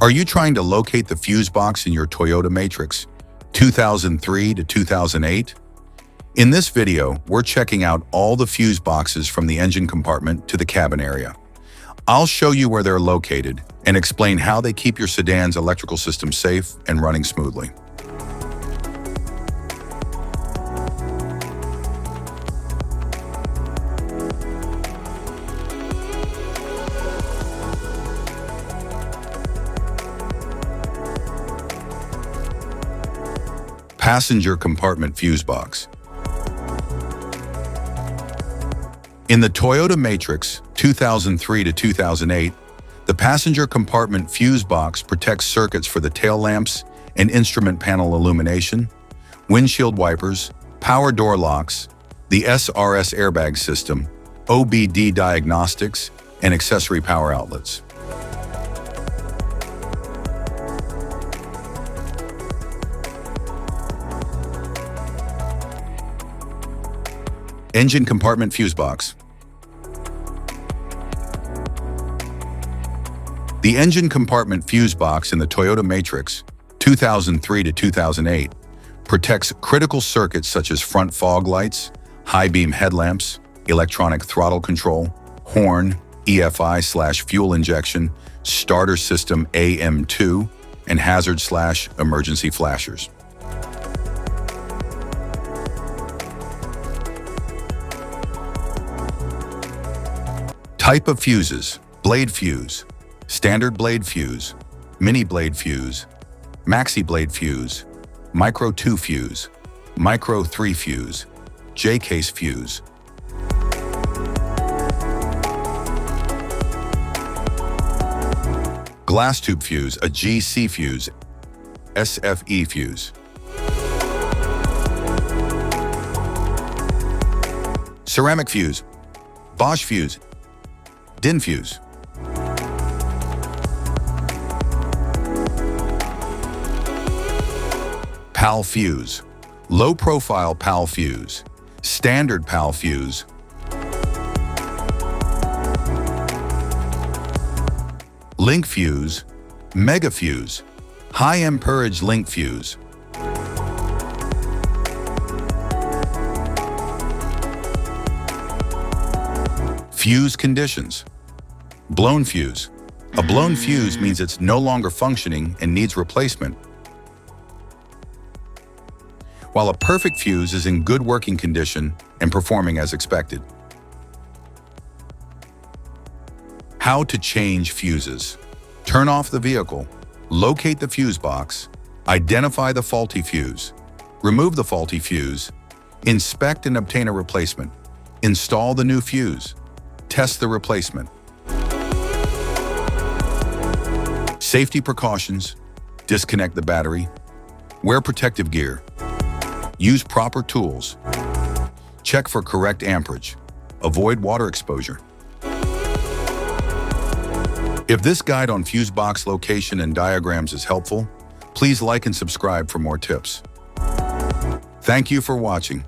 Are you trying to locate the fuse box in your Toyota Matrix 2003 to 2008? In this video, we're checking out all the fuse boxes from the engine compartment to the cabin area. I'll show you where they're located and explain how they keep your sedan's electrical system safe and running smoothly. Passenger compartment fuse box. In the Toyota Matrix 2003 to 2008, the passenger compartment fuse box protects circuits for the tail lamps and instrument panel illumination, windshield wipers, power door locks, the SRS airbag system, OBD diagnostics, and accessory power outlets. Engine compartment fuse box. The engine compartment fuse box in the Toyota Matrix 2003 to 2008 protects critical circuits such as front fog lights, high beam headlamps, electronic throttle control, horn, EFI/fuel injection, starter system AM2, and hazard/emergency flashers. Type of fuses: blade fuse, standard blade fuse, mini blade fuse, maxi blade fuse, micro 2 fuse, micro 3 fuse, J-case fuse. Glass tube fuse, a GC fuse, SFE fuse. Ceramic fuse, Bosch fuse, DIN fuse. PAL fuse, low profile PAL fuse, standard PAL fuse. Link fuse, mega fuse, high amperage link fuse. Fuse conditions. Blown fuse. A blown fuse means it's no longer functioning and needs replacement, while a perfect fuse is in good working condition and performing as expected. How to change fuses. Turn off the vehicle, locate the fuse box, identify the faulty fuse, remove the faulty fuse, inspect and obtain a replacement, install the new fuse, test the replacement. Safety precautions: disconnect the battery, wear protective gear, use proper tools, check for correct amperage, avoid water exposure. If this guide on fuse box location and diagrams is helpful, please like and subscribe for more tips. Thank you for watching.